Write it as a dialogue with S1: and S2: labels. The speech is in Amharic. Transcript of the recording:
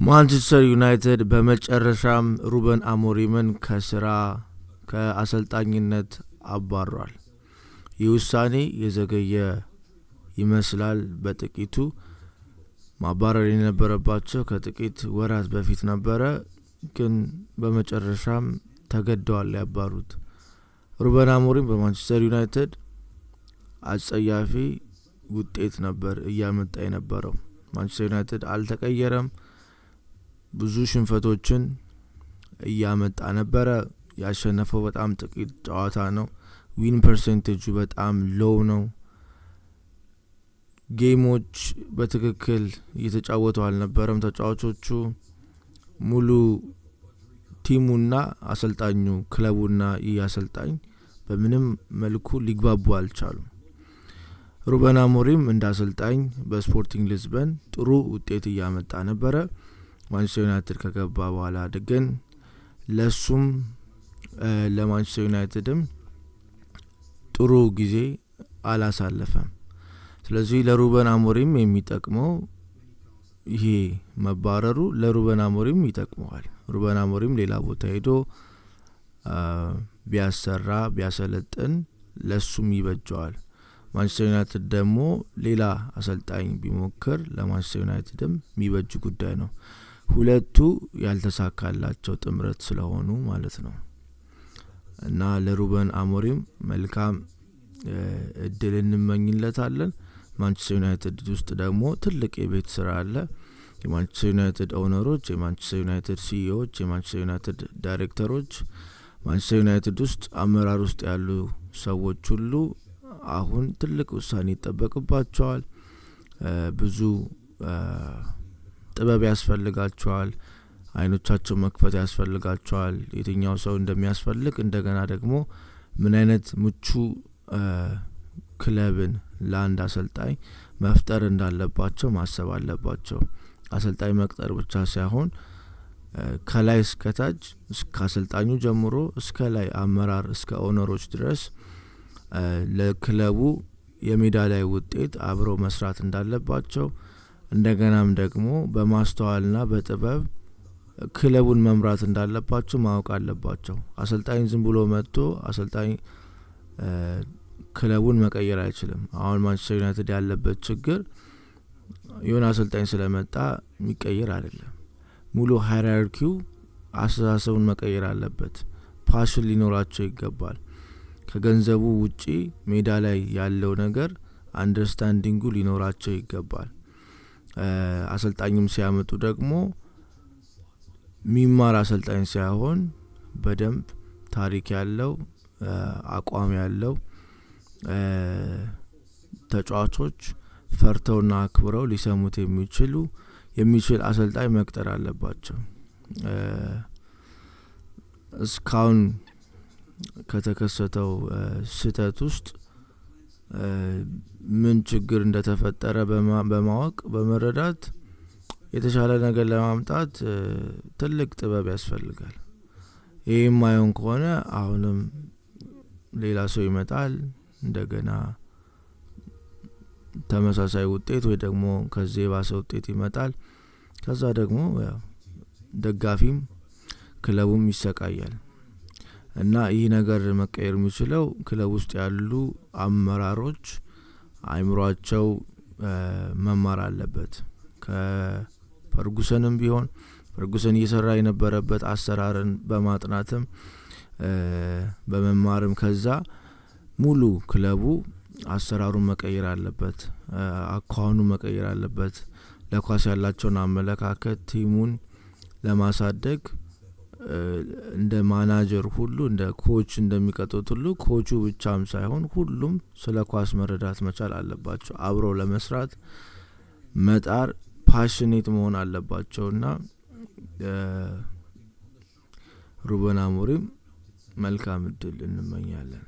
S1: ማንቸስተር ዩናይትድ በመጨረሻም ሩበን አሞሪምን ከስራ ከአሰልጣኝነት አባሯል። ይህ ውሳኔ የዘገየ ይመስላል። በጥቂቱ ማባረር የነበረባቸው ከጥቂት ወራት በፊት ነበረ፣ ግን በመጨረሻም ተገደዋል ያባሩት። ሩበን አሞሪም በማንቸስተር ዩናይትድ አጸያፊ ውጤት ነበር እያመጣ የነበረው። ማንቸስተር ዩናይትድ አልተቀየረም። ብዙ ሽንፈቶችን እያመጣ ነበረ። ያሸነፈው በጣም ጥቂት ጨዋታ ነው። ዊን ፐርሰንቴጁ በጣም ሎው ነው። ጌሞች በትክክል እየተጫወቱ አልነበረም ተጫዋቾቹ። ሙሉ ቲሙና አሰልጣኙ ክለቡና ይህ አሰልጣኝ በምንም መልኩ ሊግባቡ አልቻሉም። ሩበን አሞሪም እንደ አሰልጣኝ በስፖርቲንግ ሊዝበን ጥሩ ውጤት እያመጣ ነበረ። ማንቸስተር ዩናይትድ ከገባ በኋላ ግን ለሱም ለማንቸስተር ዩናይትድም ጥሩ ጊዜ አላሳለፈም። ስለዚህ ለሩበን አሞሪም የሚጠቅመው ይሄ መባረሩ ለሩበን አሞሪም ይጠቅመዋል። ሩበን አሞሪም ሌላ ቦታ ሄዶ ቢያሰራ ቢያሰለጥን ለሱም ይበጀዋል። ማንቸስተር ዩናይትድ ደግሞ ሌላ አሰልጣኝ ቢሞክር ለማንቸስተር ዩናይትድም የሚበጅ ጉዳይ ነው። ሁለቱ ያልተሳካላቸው ጥምረት ስለሆኑ ማለት ነው። እና ለሩበን አሞሪም መልካም እድል እንመኝለታለን። ማንቸስተር ዩናይትድ ውስጥ ደግሞ ትልቅ የቤት ስራ አለ። የማንቸስተር ዩናይትድ ኦነሮች፣ የማንቸስተር ዩናይትድ ሲኢኦዎች፣ የማንቸስተር ዩናይትድ ዳይሬክተሮች፣ ማንቸስተር ዩናይትድ ውስጥ አመራር ውስጥ ያሉ ሰዎች ሁሉ አሁን ትልቅ ውሳኔ ይጠበቅባቸዋል። ብዙ ጥበብ ያስፈልጋቸዋል። አይኖቻቸው መክፈት ያስፈልጋቸዋል። የትኛው ሰው እንደሚያስፈልግ እንደገና ደግሞ ምን አይነት ምቹ ክለብን ለአንድ አሰልጣኝ መፍጠር እንዳለባቸው ማሰብ አለባቸው። አሰልጣኝ መቅጠር ብቻ ሳይሆን ከላይ እስከ ታች እስከ አሰልጣኙ ጀምሮ እስከ ላይ አመራር እስከ ኦነሮች ድረስ ለክለቡ የሜዳ ላይ ውጤት አብረው መስራት እንዳለባቸው እንደገናም ደግሞ በማስተዋልና በጥበብ ክለቡን መምራት እንዳለባቸው ማወቅ አለባቸው። አሰልጣኝ ዝም ብሎ መጥቶ አሰልጣኝ ክለቡን መቀየር አይችልም። አሁን ማንቸስተር ዩናይትድ ያለበት ችግር የሆነ አሰልጣኝ ስለመጣ የሚቀየር አይደለም። ሙሉ ሃይራርኪው አስተሳሰቡን መቀየር አለበት። ፓሽን ሊኖራቸው ይገባል። ከገንዘቡ ውጪ ሜዳ ላይ ያለው ነገር አንደርስታንዲንጉ ሊኖራቸው ይገባል። አሰልጣኝም ሲያመጡ ደግሞ ሚማር አሰልጣኝ ሳይሆን በደንብ ታሪክ ያለው አቋም ያለው ተጫዋቾች ፈርተውና አክብረው ሊሰሙት የሚችል አሰልጣኝ መቅጠር አለባቸው። እስካሁን ከተከሰተው ስህተት ውስጥ ምን ችግር እንደተፈጠረ በማወቅ በመረዳት የተሻለ ነገር ለማምጣት ትልቅ ጥበብ ያስፈልጋል። ይህም ማይሆን ከሆነ አሁንም ሌላ ሰው ይመጣል፣ እንደገና ተመሳሳይ ውጤት ወይ ደግሞ ከዚህ የባሰ ውጤት ይመጣል። ከዛ ደግሞ ደጋፊም ክለቡም ይሰቃያል። እና ይህ ነገር መቀየር የሚችለው ክለብ ውስጥ ያሉ አመራሮች አይምሯቸው መማር አለበት። ከፈርጉሰንም ቢሆን ፈርጉሰን እየሰራ የነበረበት አሰራርን በማጥናትም በመማርም ከዛ ሙሉ ክለቡ አሰራሩን መቀየር አለበት፣ አኳኋኑን መቀየር አለበት። ለኳስ ያላቸውን አመለካከት ቲሙን ለማሳደግ እንደ ማናጀር ሁሉ እንደ ኮች እንደሚቀጥሉት ሁሉ ኮቹ ብቻም ሳይሆን ሁሉም ስለ ኳስ መረዳት መቻል አለባቸው። አብረው ለመስራት መጣር ፓሽኔት መሆን አለባቸውና ሩበን አሞሪም መልካም እድል እንመኛለን።